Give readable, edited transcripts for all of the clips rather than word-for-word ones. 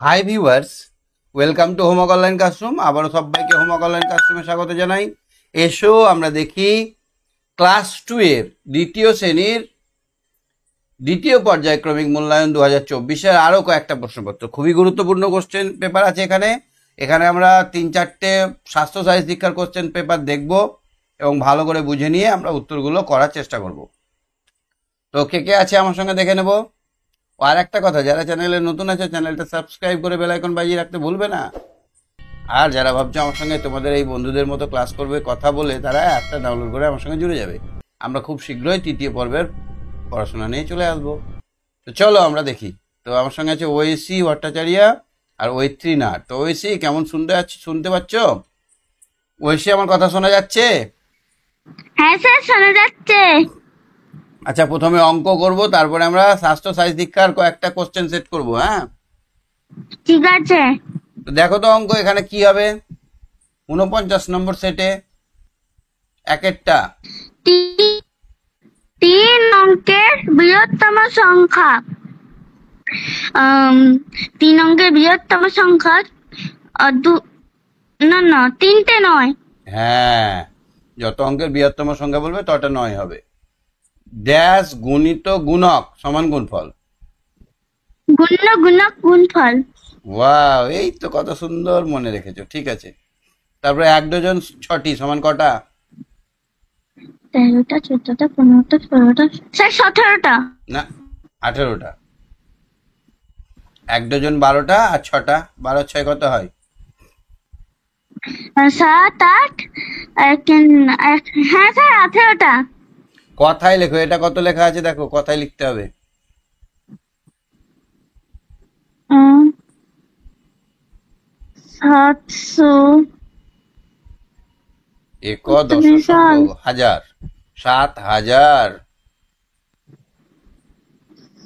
Hi viewers, welcome to homework online classroom. আবারও সবাইকে homework online ক্লাসরুমে স্বাগত জানাই। এসো আমরা দেখি ক্লাস 2 এর দ্বিতীয় শ্রেণীর দ্বিতীয় পর্যায়ক্রমিক মূল্যায়ন 2024-এর আরও কয়েকটা প্রশ্নপত্র। খুবই গুরুত্বপূর্ণ কোশ্চেন পেপার আছে এখানে আমরা 3-4টে স্বাস্থ্য সাহিত্য শিক্ষার কোশ্চেন পেপার দেখব এবং ভালো করে বুঝে নিয়ে আমরা উত্তরগুলো করার চেষ্টা করব। তো কে আছে আমার সঙ্গে দেখে নেব। আর একটা কথা, যারা চ্যানেলে নতুন আছে চ্যানেলটা সাবস্ক্রাইব করে বেল আইকন বাজিয়ে রাখতে ভুলবে না। আর যারা ভাবছো আমার সঙ্গে তোমাদের এই বন্ধুদের মতো ক্লাস করবে কথা বলে, তারা অ্যাপটা ডাউনলোড করে আমার সঙ্গে জুড়ে যাবে। আমরা খুব শীঘ্রই তৃতীয় পর্বের পড়াশোনা নিয়ে চলে আসবো। তো চলো আমরা দেখি। তো আমার সঙ্গে আছে ঐশী ভট্টাচার্য আর ঐত্রী নাথ। তো ঐশী, কেমন শুনতে পাচ্ছ? ঐশী, আমার কথা শোনা যাচ্ছে? হ্যাঁ স্যার, শোনা যাচ্ছে। আচ্ছা, প্রথমে অঙ্ক করব, তারপরে আমরা স্বাস্থ্য সাহিত্য শিক্ষার কয়েকটা কোশ্চেন সেট করব। হ্যাঁ, ঠিক আছে। তো দেখো তো অঙ্ক এখানে কি হবে। 49 নম্বর সেটে একেরটা 3 অঙ্কের বৃহত্তম সংখ্যা। 3 অঙ্কের বৃহত্তম সংখ্যা না, 3টে নয়। হ্যাঁ, যত অঙ্কের বৃহত্তম সংখ্যা বলবে তত 9 হবে। ড্যাশ গুণিত গুণক সমান গুণফল। গুণ্য গুণক গুণফল। ওয়াও, এই তো কত সুন্দর মনে রেখেছো। ঠিক আছে, তারপরে 1 ডজন 6টি সমান কটা? 13টা, 14টা, 15টা, 16টা, স্যার 17টা। না, 18টা। 1 ডজন 12টা আর 6টা, 12 6 কত হয়? 7, 8, হ্যাঁ স্যার 18টা। কথায় লেখো, এটা কত লেখা আছে দেখো, কথায় লিখতে হবে। 700 এক দশ শত হাজার, 7000,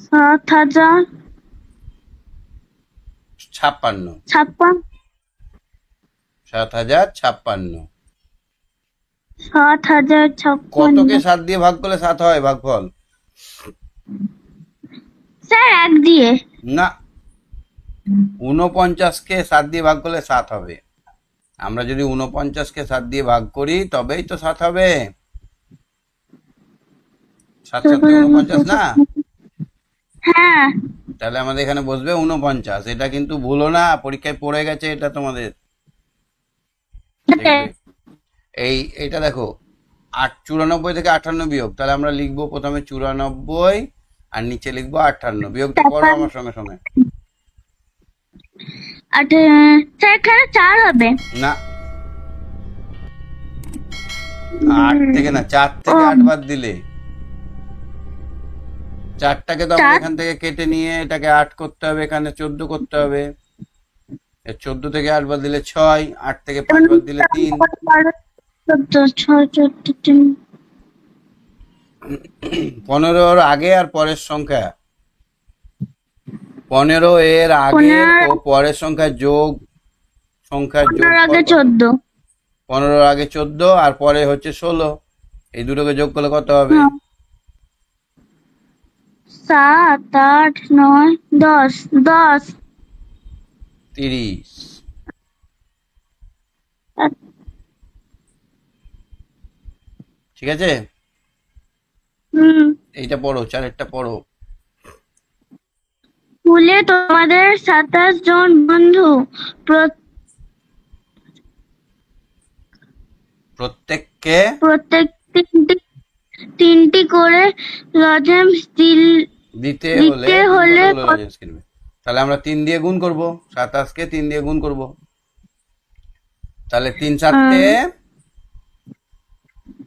7,056, 7056, 7,056। কতকে 7 দিয়ে ভাগ করলে 7 হয় ভাগফল? স্যার 1 দিয়ে। না, 49কে 7 দিয়ে ভাগ করলে 7 হবে। আমরা যদি 49কে 7 দিয়ে ভাগ করি তবেই তো 7 হবে। 7 7 49 না? হ্যাঁ, তাহলে আমাদের এখানে বসবে 49। এটা কিন্তু ভুলো না, পরীক্ষায় পড়ে গেছে এটা তোমাদের। দেখবে এইটা দেখো, 94 থেকে 58 বিয়োগ, তাহলে আমরা লিখবো প্রথমে 94 আর নিচে লিখবো 58। বিয়োগটা করো আমার সঙ্গে সঙ্গে। স্যার এখানে 4 হবে না, 8 থেকে না, 4 থেকে 8 বাদ দিলে, 4টাকে তো আমরা এখান থেকে কেটে নিয়ে এটাকে 8 করতে হবে, এখানে 14 করতে হবে। 14 থেকে 8 বাদ দিলে 6, 8 থেকে 5 বাদ দিলে 3। 15-র আগে আর পরের সংখ্যা, 15 এর আগে ও পরের সংখ্যা যোগ, সংখ্যার যোগ 15-র আগে 14 আর পরে হচ্ছে 16, এই দুটোকে যোগ করলে কত হবে? 7, 8, 9, 10, 30। ঠিক আছে, এইটা পড়ো, 4-এরটা পড়ো। স্কুলে তোমাদের 27 জন বন্ধু, প্রত্যেককে প্রত্যেক 3টি করে লজেন্স দিতে হলে লজেন্স কিনবে। তাহলে আমরা 3 দিয়ে গুণ করব, 27কে 3 দিয়ে গুণ করব। তাহলে 3 7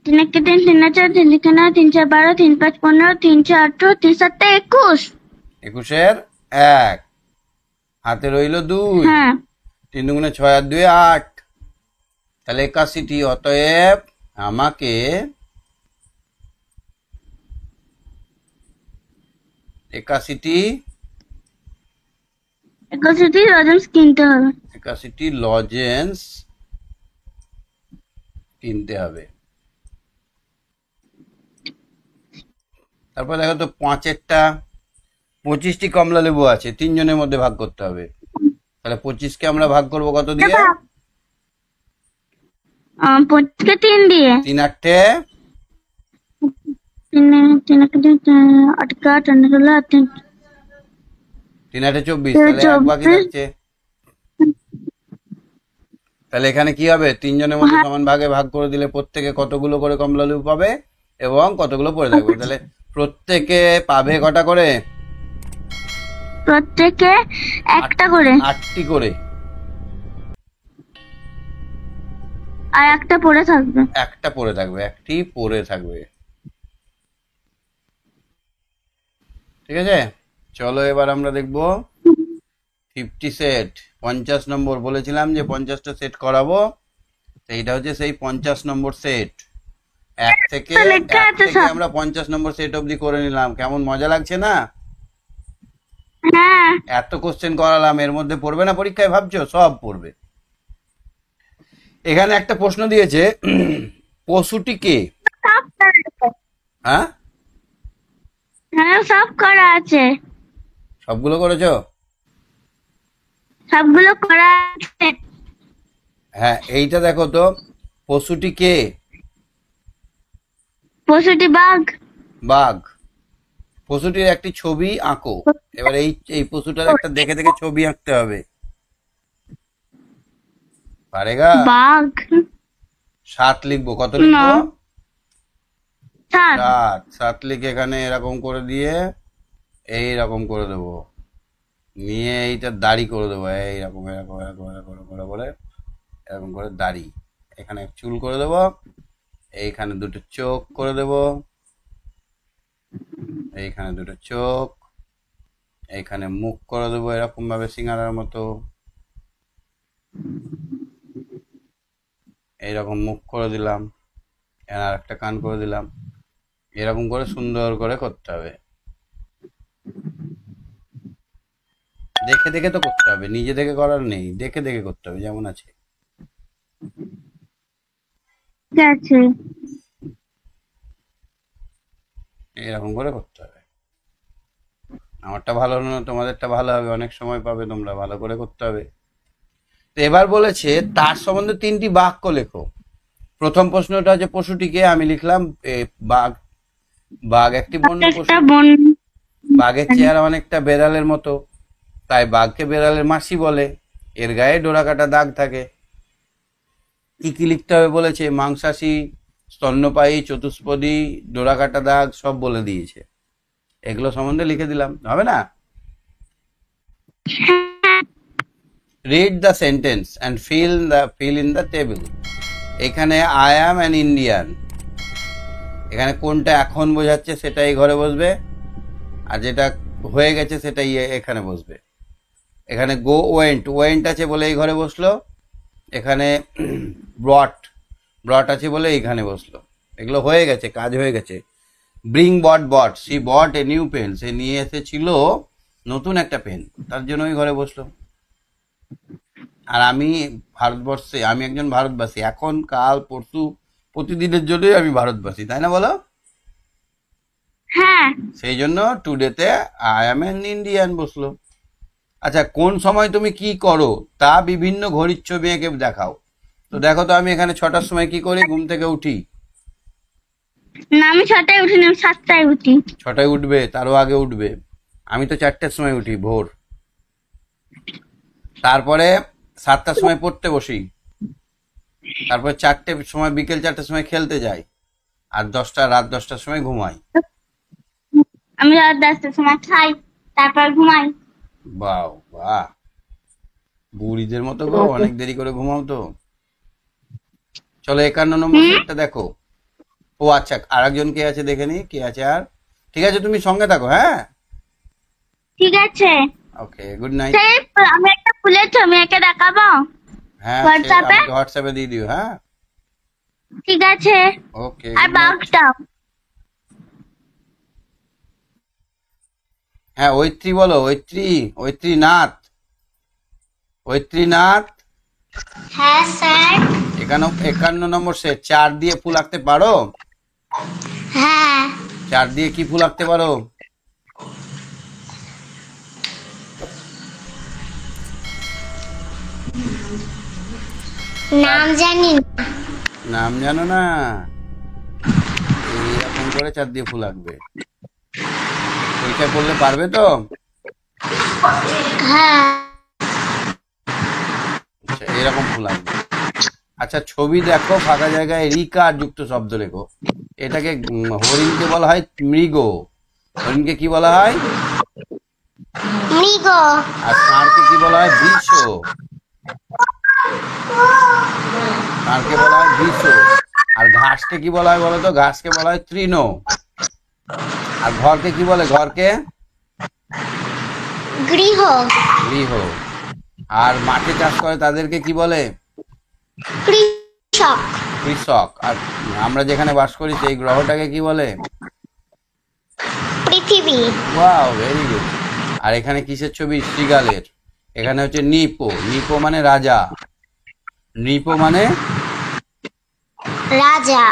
3 1 3, 3 4, 3 3 9, 3 4 12, 3 5 15, 3 4 18, 3 7 21। 21-এর 1 হাতে রইল 2, হ্যাঁ 3 দুগুণে 6 আর 2 8, তাহলে 81টি। অতএব আমাকে 81টি লজেন্স কিনতে হবে। 81টি লজেন্স কিনতে হবে। তারপর দেখো তো 5-এরটা 25টি কমলা লেবু আছে, 3 জনের মধ্যে ভাগ করতে হবে। তাহলে 25-কে আমরা ভাগ করব কত দিয়ে? 25-কে 3 দিয়ে। 3 8 3 3 8 8 3 3 8 24, তাহলে 1 বাকি 24। থাকছে। তাহলে এখানে কি হবে? তিনজনের মধ্যে সমান ভাগে ভাগ করে দিলে প্রত্যেকে কতগুলো করে কমলালেবু পাবে এবং কতগুলো পড়ে থাকবে। তাহলে প্রত্যেকে পাবে কটা করে? প্রত্যেকে একটা করে, 8টি করে। আর একটা পড়ে থাকবে। একটা পড়ে থাকবে, একটি পড়ে থাকবে। ঠিক আছে, চলো এবার আমরা দেখব 50 সেট। 50 নম্বর বলেছিলাম যে 50টা সেট করাবো, এইটা হচ্ছে সেই 50 নম্বর সেট। এক থেকে আমরা 50 নম্বর সেট অবধি করে নিলাম। কেমন মজা লাগছে না? হ্যাঁ, এত কোশ্চেন করালাম, এর মধ্যে পড়বে না পরীক্ষায় ভাবছো? সব পড়বে। এখানে একটা প্রশ্ন দিয়েছে, পশুটি কে? সব করা আছে। হ্যাঁ, হ্যাঁ, সব করা আছে, সবগুলো করেছো? সবগুলো করা আছে। হ্যাঁ, এইটা দেখো তো, পশুটি কে? পশুটি বাঘ। বাঘ। পশুটির একটি ছবি আঁকো। এবার এই এই পশুটার একটা দেখে দেখে ছবি আঁকতে হবে। পারেগা? বাঘ। 7 লিখবো। কত লিখবো? না। 7। 7 লিখে এখানে এরকম করে দিয়ে এইরকম করে দেবো, নিয়ে এইটা দাড়ি করে দেবো। এইরকম এরকম এরকম এরকম করে করে এরকম করে দাড়ি। এখানে চুল করে দেবো, এইখানে দুটো চোখ করে দেবো, এইখানে দুটো চোখ, এইখানে মুখ করে দেবো এরকম ভাবে সিঙ্গারার মতো। এইরকম মুখ করে দিলাম, আর একটা কান করে দিলাম। এরকম করে সুন্দর করে করতে হবে। দেখে দেখে তো করতে হবে, নিজে দেখে করার নেই, দেখে দেখে করতে হবে যেমন আছে। ঠিক আছে। এরকম করে করতে হবে। আমারটা ভালো হলো না, তোমাদেরটা ভালো হবে, অনেক সময় পাবে তোমরা। ভালো করে করতে হবে। তো এবার বলেছে তার সম্বন্ধে 3টি বাক্য লেখো। প্রথম প্রশ্নটা হচ্ছে পশুটিকে, আমি লিখলাম বাঘ। বাঘ একটি বন্য পশু। একটা বন। বাঘের চেহারা অনেকটা বেড়ালের মতো, তাই বাঘকে বেড়ালের মাসি বলে। এর গায়ে ডোরাকাটা দাগ থাকে। কি কি লিখতে হবে বলেছে? মাংসাশী, স্তন্যপায়ী, চতুষ্পদী, ডোরাকাটা দাগ সব বলে দিয়েছে। এগুলো সম্বন্ধে লিখে দিলাম, হবে না? Read the sentence and fill in the table. এখানে আই অ্যাম অ্যান ইন্ডিয়ান, এখানে কোনটা এখন বোঝাচ্ছে সেটা এই ঘরে বসবে, আর যেটা হয়ে গেছে সেটা এখানে বসবে। এখানে গো ওয়েন্ট, ওয়েন্ট আছে বলে এই ঘরে বসলো। এখানে ব্রট, ব্রট আছে বলে এইখানে বসলো। এগুলো হয়ে গেছে, কাজ হয়ে গেছে। Bring brought brought, she bought a new pen, সে নিয়ে এসেছিল নতুন একটা পেন, তার জন্য ওই ঘরে বসলো। আর আমি ভারতবর্ষে, আমি একজন ভারতবাসী, এখন কাল পরশু প্রতিদিনের জন্যই আমি ভারতবাসী, তাই না বলো? হ্যাঁ, সেই জন্য টুডেতে আই অ্যাম অ্যান ইন্ডিয়ান বসলো। আচ্ছা, কোন সময় তুমি কি করো তা বিভিন্ন ঘড়ির ছবি এঁকে দেখাও। তো দেখো তো, আমি এখানে 6টার সময় কি করি? ঘুম থেকে উঠি। না, আমি 6টায় উঠি না, 7টায় উঠি। 6টায় উঠবে, তারও আগে উঠবে। আমি তো 4টের সময় উঠি, ভোর। তারপরে 7টার সময় পড়তে বসি, তারপরে 4টের সময়, বিকেল 4টের সময় খেলতে যাই, আর রাত 10টার সময় ঘুমাই। আমি রাত 10টার সময় খাই, তারপর ঘুমাই। বাহ বাহ, বুড়িদের মতো গো, অনেক দেরি করে ঘুমাও তো। চলো 51 নম্বর সেটটা দেখো। ও আচ্ছা, আর একজন কে আছে দেখে নি, কে আছে আর। ঠিক আছে, তুমি সঙ্গে থাকো। হ্যাঁ, ঠিক আছে। ওকে, গুড নাইট। আমি একটা ফুলের ছবি এঁকে দেখাবো হ্যাঁ, হোয়াটসঅ্যাপে। আমাকে হোয়াটসঅ্যাপে দিয়ে দিও। হ্যাঁ, ঠিক আছে। ওকে, আর গুড নাইট। বাঘটা। হ্যাঁ, ঐত্রী বলো, ঐত্রী, ঐত্রীনাথ, ঐত্রীনাথ। হ্যাঁ স্যার। 51 নম্বর সেট। 4 দিয়ে ফুল আঁকতে পারো? হ্যাঁ। 4 দিয়ে কি ফুল আঁকতে পারো? নাম জানি না। নাম জানো না? এইরকম করে চার দিয়ে ফুল আঁকবে। পরীক্ষা করলে পারবে তো? হ্যাঁ। আচ্ছা, এরকম ফুল আঁকবে। আচ্ছা, ছবি দেখো, ফাঁকা জায়গায় রিকার যুক্ত শব্দ লেখো। এটাকে হরিণকে বলা হয় মৃগ। হরিণকে কি বলা হয়? মৃগ। আর ষাঁড়কে কি বলা হয়? বৃষ। ষাঁড়কে বলা হয় বৃষ। আর ঘাসকে কি বলা হয় বলো তো? ঘাসকে বলা হয় তৃণ। আর ঘরকে কি বলে? ঘরকে গৃহ। গৃহ। আর মাঠে চাষ করে তাদেরকে কি বলে? কৃষক। কৃষক। আর আমরা যেখানে বাস করি সেই গ্রহটাকে কি বলে? পৃথিবী। Wow, very good. আর এখানে কিসের ছবি? শৃগালের। এখানে হচ্ছে নিপো। নিপো মানে রাজা। নিপো মানে রাজা।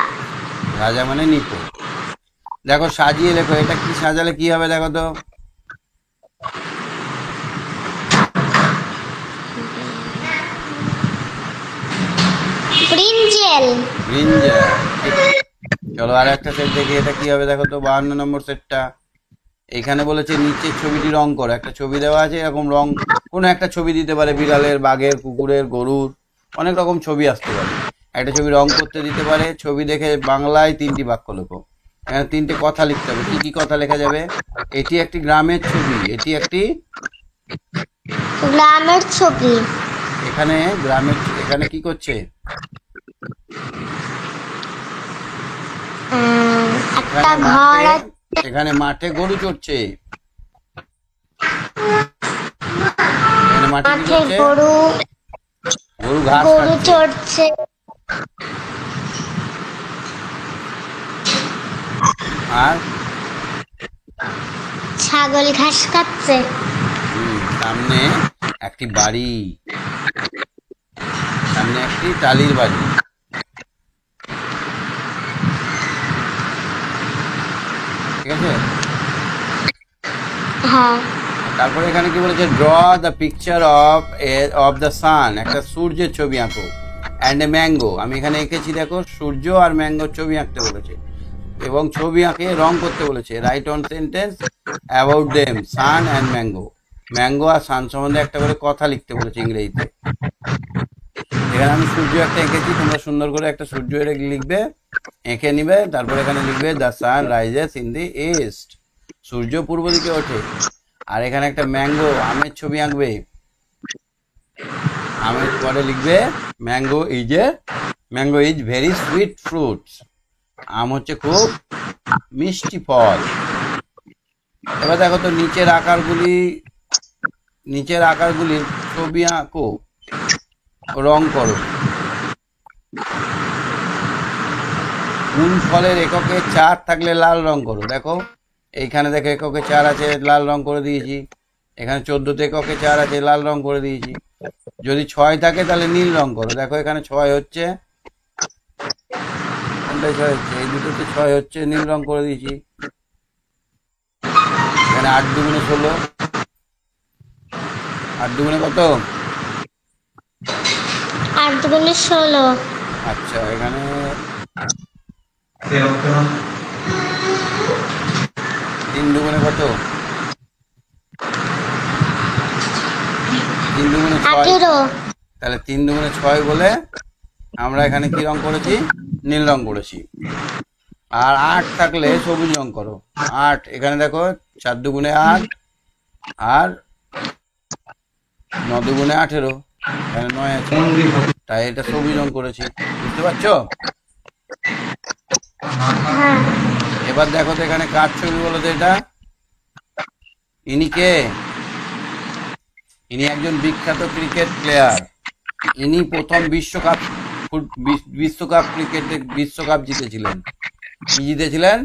রাজা মানে নিপো। দেখো, সাজিয়ে লেখো। এটা কি সাজালে কি হবে দেখো তো? ব্রিঞ্জেল। ব্রিঞ্জাল। ঠিক। চলো আর একটা সেট দেখি, এটা কি হবে দেখো তো। 52 নম্বর সেটটা। এখানে বলেছে নিচের ছবিটি রং করো। একটা ছবি দেওয়া আছে, এরকম রং কোনো একটা ছবি দিতে পারে, বিড়ালের, বাঘের, কুকুরের, গরুর, অনেক রকম ছবি আসতে পারে। একটা ছবি রং করতে দিতে পারে। ছবি দেখে বাংলায় 3টি বাক্য লেখো। এখানে 3টে কথা লিখতে হবে। কি কি কথা লেখা যাবে? এটি একটি গ্রামের ছবি। এটি একটি গ্রামের ছবি। এখানে গ্রামের, এখানে কি করছে? একটা এখানে ঘর মাঠে, আছে। এখানে মাঠে গরু চড়ছে। এখানে মাঠে কি মাঠে করছে? গরু গরু ঘাস গরু খাচ্ছে। চড়ছে। আর ছাগল ঘাস খাচ্ছে। সামনে একটি বাড়ি, সামনে একটি টালির বাড়ি। ঠিক আছে। হ্যাঁ। তারপরে এখানে কি বলেছে? Draw the picture of the sun. একটা সূর্যের ছবি আঁকো। And a mango. আমি এখানে এঁকেছি, দেখো, সূর্য আর ম্যাঙ্গোর ছবি আঁকতে বলেছে এবং ছবি আঁকে রং করতে বলেছে। Write one sentence about them, sun and mango. Mango আর সান সম্বন্ধে একটা করে কথা লিখতে বলেছে ইংরেজিতে। এখানে আমি সূর্য একটা এঁকেছি, তোমরা সুন্দর করে একটা সূর্য লিখবে, এঁকে নিবে। তারপর এখানে লিখবে the sun rises in the east. সূর্য পূর্ব দিকে ওঠে। আর এখানে একটা ম্যাঙ্গো, আমের ছবি আঁকবে। আমের পরে লিখবে mango is very sweet fruits. আম হচ্ছে খুব মিষ্টি ফল। এবার দেখো তো, নিচের আকারগুলির ছবি আঁকো, রং করো। কোন ফলের এককে 4 থাকলে লাল রং করো। দেখো, এইখানে দেখো এককে 4 আছে, লাল রং করে দিয়েছি। এখানে 14তে এককে 4 আছে, লাল রং করে দিয়েছি। যদি 6 থাকে তাহলে নীল রং করো। দেখো এখানে 6 হচ্ছে, কোনটায় 6 হচ্ছে? এই দুটোতে 6 হচ্ছে, নীল রং করে দিয়েছি। এখানে 8 দুগুণে 16। 8 দুগুণে কত? 8 দুগুণে 16। আচ্ছা, এখানে 3 দুগুণে কত? 3 দুগুণে 6। 18। তাহলে 3 দুগুণে 6 বলে আমরা এখানে কি রং করেছি? নীল রং করেছি। আর 8 থাকলে সবুজ রং করো। 8, এখানে দেখো 4 দুগুণে 8 আর 9 দুগুণে 18। এখানে 9 আছে, তাই এটা সবুজ রং করেছি। বুঝতে পারছো? হ্যাঁ। এবার দেখো তো এখানে কার ছবি বলো তো এটা? ইনি কে? ইনি একজন বিখ্যাত ক্রিকেট প্লেয়ার। ইনি প্রথম বিশ্বকাপ ক্রিকেটে বিশ্বকাপ জিতেছিলেন। কি জিতেছিলেন?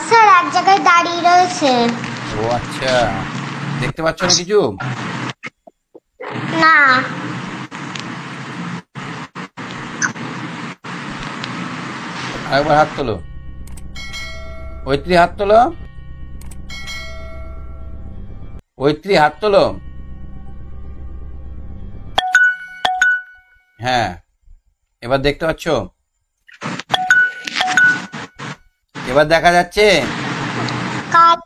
স্যার এক জায়গায় দাঁড়িয়ে রয়েছে। ও আচ্ছা, দেখতে পাচ্ছ না কিছু? না। আরেকবার হাত তোলো। হাত তোলো। হাত তোলো। হ্যাঁ, এবার দেখতে পাচ্ছ? এবার দেখা যাচ্ছে? কাল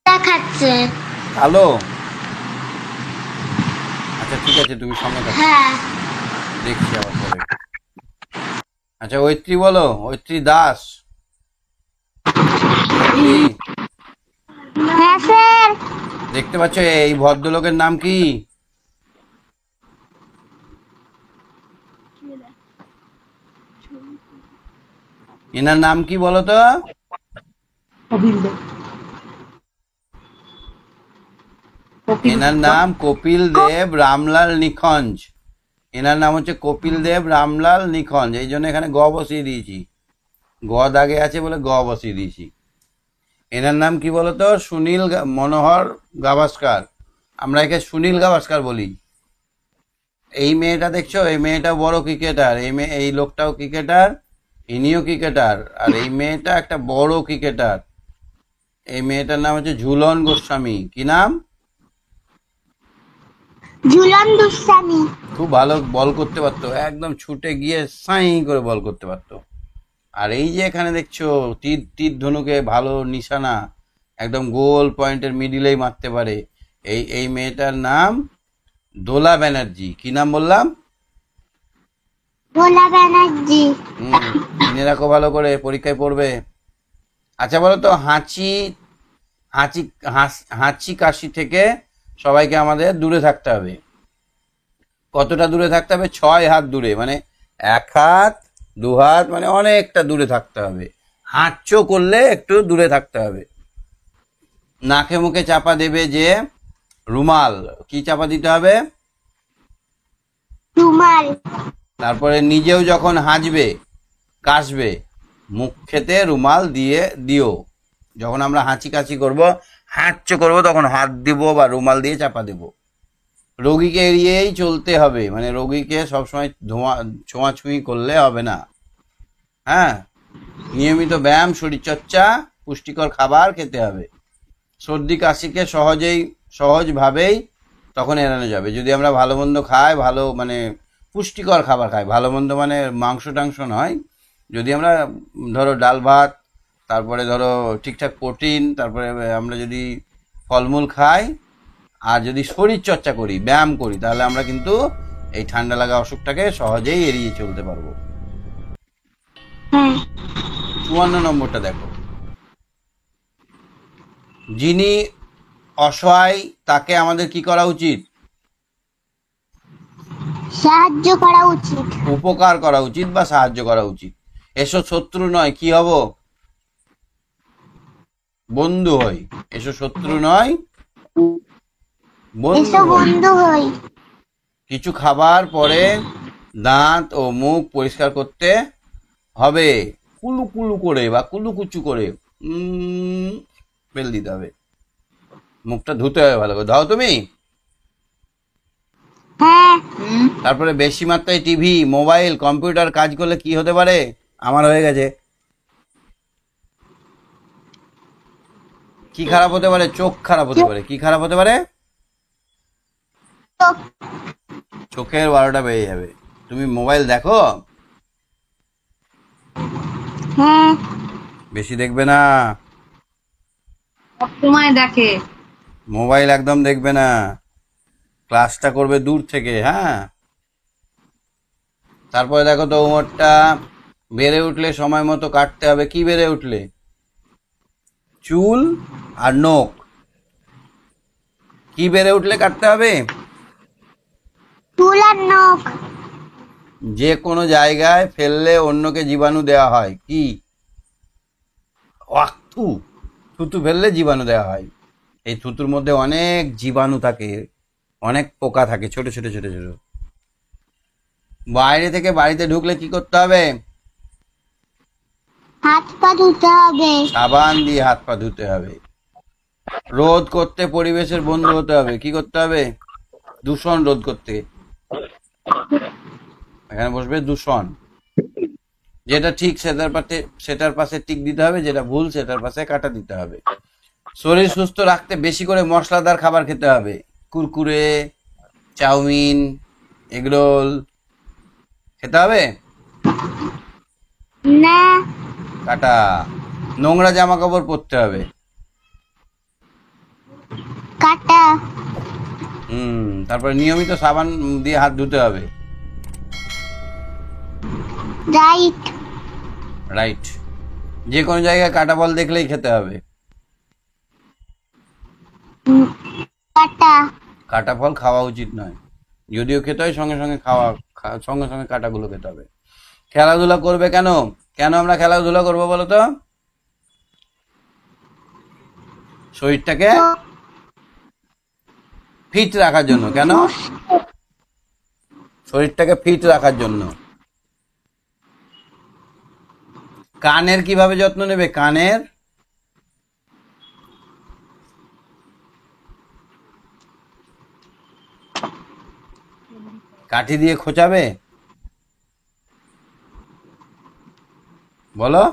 দেখাচ্ছে। কালো? আচ্ছা ঠিক আছে, তুমি সঙ্গে থাকো, হ্যাঁ, দেখছি আবার পরে। আচ্ছা ঐত্রী বলো, ঐত্রী দাস। ঐত্রী, হ্যাঁ স্যার। দেখতে পাচ্ছ এই ভদ্রলোকের নাম কি? এনার নাম কি বলো তো? এনার নাম কপিল দেব রামলাল নিখঞ্জ। এনার নাম হচ্ছে কপিল দেব রামলাল নিখঞ্জ, এই জন্য এখানে গ বসিয়ে দিয়েছি, গ দাগে আছে বলে গ বসিয়ে দিয়েছি। এনার নাম কি বলতো? সুনীল মনোহর গাভাস্কার, আমরা একে সুনীল গাভাস্কার বলি। এই মেয়েটা দেখছো, এই মেয়েটা বড় ক্রিকেটার, এই লোকটাও ক্রিকেটার, ইনিও ক্রিকেটার, আর এই মেয়েটা একটা বড় ক্রিকেটার। এই মেয়েটার নাম হচ্ছে ঝুলন গোস্বামী। কি নাম? ঝুলন গোস্বামী। খুব ভালো বল করতে পারতো, একদম ছুটে গিয়ে সাই করে বল করতে পারতো। আর এই যে এখানে দেখছো তীর তীর ধনুকে ভালো নিশানা, একদম গোল পয়েন্টের মিডিলেই মারতে পারে, এই মেয়েটার নাম দোলা ব্যানার্জি। কি নাম বললাম? ভোলা ব্যানার্জি। মনে রাখো ভালো করে, পরীক্ষায় পড়বে। আচ্ছা বলো তো, হাঁচি হাঁচি হাঁচি কাশি থেকে সবাইকে আমাদের দূরে থাকতে হবে। কতটা দূরে থাকতে হবে? 6 হাত দূরে, মানে 1 হাত 2 হাত, মানে অনেকটা দূরে থাকতে হবে। হাঁচো করলে একটু দূরে থাকতে হবে। নাকে মুখে চাপা দেবে যে রুমাল, কি চাপা দিতে হবে? রুমাল। তারপরে নিজেও যখন হাঁচবে কাশবে, মুখ খেতে রুমাল দিয়ে দিও। যখন আমরা হাঁচি কাশি করবো, হাঁচো করবো, তখন হাত দিব বা রুমাল দিয়ে চাপা দেব। রোগীকে এড়িয়েই চলতে হবে, মানে রোগীকে সবসময় ছোঁয়াছুঁয়ি করলে হবে না। হ্যাঁ, নিয়মিত ব্যায়াম, শরীরচর্চা, পুষ্টিকর খাবার খেতে হবে। সর্দি কাশিকে সহজভাবেই তখন এড়ানো যাবে যদি আমরা ভালো মন্দ খাই, ভালো মানে পুষ্টিকর খাবার খাই। ভালো মন্দ মানে মাংস টাংস নয়, যদি আমরা ধরো ডাল ভাত, তারপরে ধরো ঠিকঠাক প্রোটিন, তারপরে আমরা যদি ফলমূল খাই, আর যদি শরীর চর্চা করি, ব্যায়াম করি, তাহলে আমরা কিন্তু এই ঠান্ডা লাগা অসুখটাকে সহজেই এড়িয়ে চলতে পারবো। হ্যাঁ। 54 নম্বরটা দেখো। যিনি অসহায় তাকে আমাদের কি করা উচিত? সাহায্য করা উচিত। উপকার করা উচিত বা সাহায্য করা উচিত। এসো শত্রু নয়, কি হব? বন্ধু হই। এসো শত্রু নয়, বন্ধু এসো হই। বন্ধু হই। কিছু খাবার পরে দাঁত ও মুখ পরিষ্কার করতে হবে, কুলু কুলু করে বা কুলুকুচু করে ফেল দিতে হবে। মুখটা ধুতে হবে ভালো করে, দাও তুমি। হ্যাঁ। তারপরে বেশি মাত্রায় টিভি, মোবাইল, কম্পিউটার কাজ করলে কি হতে পারে? আমার হয়ে গেছে। কি খারাপ হতে পারে? চোখ খারাপ হতে পারে। কি খারাপ হতে পারে? চোখ। চোখের 12টা বেজে যাবে। তুমি মোবাইল দেখো? হ্যাঁ। বেশি দেখবে না, সবসময় দেখে। মোবাইল একদম দেখবে না, ক্লাসটা করবে দূর থেকে। হ্যাঁ, তারপরে দেখো তো, উমরটা বেড়ে উঠলে সময় মতো কাটতে হবে। কি বেড়ে উঠলে? চুল আর নখ। কি বেড়ে উঠলে কাটতে হবে? চুল আর নখ। যে কোনো জায়গায় ফেললে অন্যকে জীবাণু দেওয়া হয়। কি? থু, থুতু ফেললে জীবাণু দেওয়া হয়। এই থুতুর মধ্যে অনেক জীবাণু থাকে, অনেক পোকা থাকে, ছোট ছোট ছোট ছোট। বাইরে থেকে বাড়িতে ঢুকলে কি করতে হবে? হাত পা ধুতে হবে। সাবান দিয়ে হাত পা ধুতে হবে। রোধ করতে পরিবেশের বন্ধু হতে হবে। কি করতে হবে? দূষণ রোধ করতে। এখানে বসবে দূষণ। যেটা ঠিক সেটার পাশে টিক দিতে হবে, যেটা ভুল সেটার পাশে কাটা দিতে হবে। শরীর সুস্থ রাখতে বেশি করে মশলাদার খাবার খেতে হবে। কুরকুরে, চাউমিন, এগরোল খেতে হবে? না। কাটা। নোংরা জামা কাপড় পরতে হবে। কাটা। তারপরে নিয়মিত সাবান দিয়ে হাত ধুতে হবে। রাইট। রাইট। যে কোনো জায়গায় কাটা ফল দেখলেই খেতে হবে। কাটা। কাটা ফল খাওয়া উচিত নয়, যদিও খেতে হয় সঙ্গে সঙ্গে সঙ্গে সঙ্গে কাটাগুলো খেতে হবে। খেলাধুলা করবে কেন? কেন আমরা খেলাধুলা করবো বলো তো? শরীরটাকে ফিট রাখার জন্য। কেন? শরীরটাকে ফিট রাখার জন্য। কানের কিভাবে যত্ন নেবে? কানের কাঠি দিয়ে খোঁচাবে? বলো।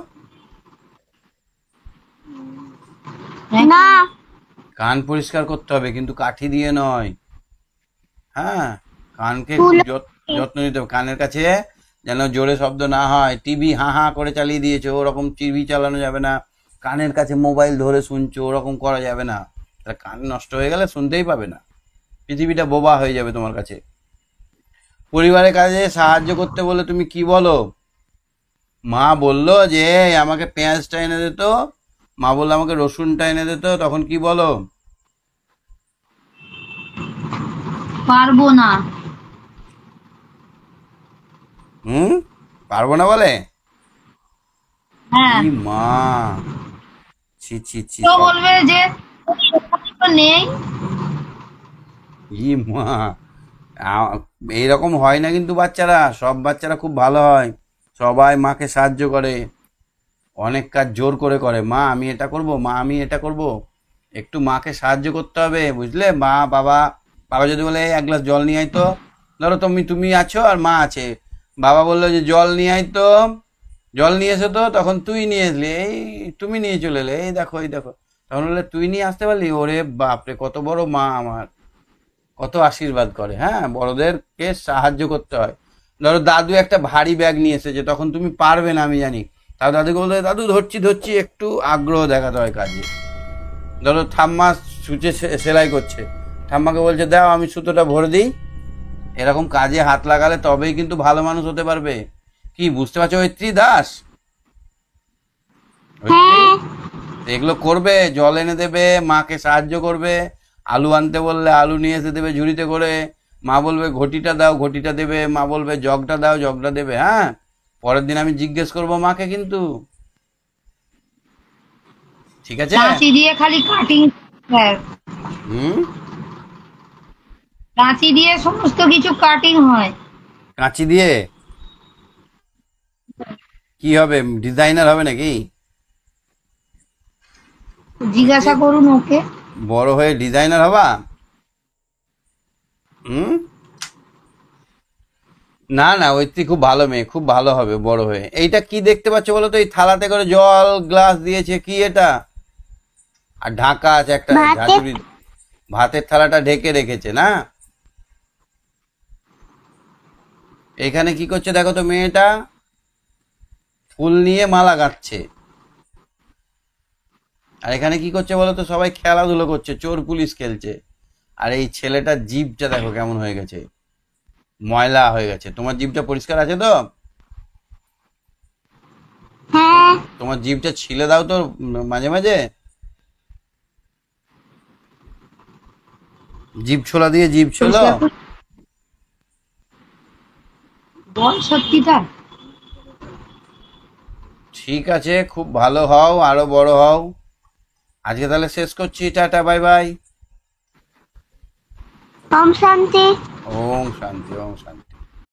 না। কান পরিষ্কার করতে হবে, কিন্তু কাঠি দিয়ে নয়। হ্যাঁ, কানকে যত্ন নিতে হবে। কানের কাছে যেন জোরে শব্দ না হয়। টিভি হা হা করে চালিয়ে দিয়েছো, ওরকম টিভি চালানো যাবে না। কানের কাছে মোবাইল ধরে শুনছো, ওরকম করা যাবে না। তাহলে কান নষ্ট হয়ে গেলে শুনতেই পাবে না, পৃথিবীটা বোবা হয়ে যাবে তোমার কাছে। পরিবারের কাজে সাহায্য করতে বলে তুমি কি বলো? মা বললো যে আমাকে পেঁয়াজটা এনে দিত, মা বললো আমাকে রসুনটা এনে দিত, তখন কি বলো? পারবো না। পারবো না বলে? হ্যাঁ, কি মা! ছি ছি ছি! তো বলবে যে তো নেই। ই মা! এইরকম হয় না কিন্তু বাচ্চারা, সব বাচ্চারা খুব ভালো হয়। সবাই মাকে সাহায্য করে, অনেক কাজ জোর করে করে। মা আমি এটা করব, মা আমি এটা করব। একটু মাকে সাহায্য করতে হবে, বুঝলে? মা বাবা বাবা যদি বলে "এই এক গ্লাস জল নিয়ে আয় তো", ধরো তুমি আছো আর মা আছে, বাবা বললো যে জল নিয়ে আয় তো, জল নিয়ে এসো তো, তখন তুই নিয়ে আসলি, এই তুমি নিয়ে চলে এলে, এই দেখো এই দেখো, তখন বললে তুই নিয়ে আসতে পারলি? ওরে বাপরে, কত বড় মা আমার, কত আশীর্বাদ করে। হ্যাঁ, বড়দেরকে সাহায্য করতে হয়। ধরো দাদু একটা ভারী ব্যাগ নিয়ে এসেছে, তখন তুমি পারবে না আমি জানি, তাও দাদুকে বলতে হয়, দাদু ধরছি ধরছি, একটু আগ্রহ দেখাতে হয় কাজে। ধরো ঠাম্মা সূচে সেলাই করছে, ঠাম্মাকে বলছে দাও আমি সুতোটা ভরে দিই। এরকম কাজে হাত লাগালে তবেই কিন্তু ভালো মানুষ হতে পারবে। কি বুঝতে পারছো ঐত্রী দাস? হ্যাঁ। এগুলো করবে, জল এনে দেবে, মাকে সাহায্য করবে। আলু আনতে বললে আলু নিয়ে এসে দেবে ঝুড়িতে করে। মা বলবে ঘটিটা দাও, ঘটিটা দেবে। মা বলবে জগটা দাও, জগটা দেবে। হ্যাঁ, পরের দিন আমি জিজ্ঞেস করবো মাকে কিন্তু। ঠিক আছে? কাঁচি দিয়ে খালি কাটিং। হুম। কাঁচি দিয়ে সমস্ত কিছু কাটিং হয়। কাঁচি দিয়ে কি হবে? ডিজাইনার হবে নাকি? জিজ্ঞাসা করুন ওকে। বড় হয়ে ডিজাইনার হবা? হুম। না না, ঐত্রী খুব ভালো মেয়ে, খুব ভালো হবে বড় হয়ে। এইটা কি দেখতে পাচ্ছ বলো তো? এই থালাতে করে জল গ্লাস দিয়েছে, কি এটা? আর ঢাকা আছে একটা ঝাঁঝুরি, ভাতের থালাটা ঢেকে রেখেছে না? এখানে কি করছে দেখো তো মেয়েটা? ফুল নিয়ে মালা গাঁথছে। আর এখানে কি করছে বলো তো? সবাই খেলাধুলো করছে, চোর পুলিশ খেলছে। আর এই ছেলেটার জিভটা দেখো কেমন হয়ে গেছে, ময়লা হয়ে গেছে। তোমার জিভটা পরিষ্কার আছে তো? হ্যাঁ। তোমার জিভটা ছিলে দাও তো মাঝে মাঝে। জিভ ছোলা দিয়ে জিভ ছোলো। বল সত্যিটা। ঠিক আছে, খুব ভালো হও, আরো বড় হও। আজকে তাহলে শেষ করছি, টাটা বাই বাই। ওম শান্তি। ওম শান্তি, ওম শান্তি।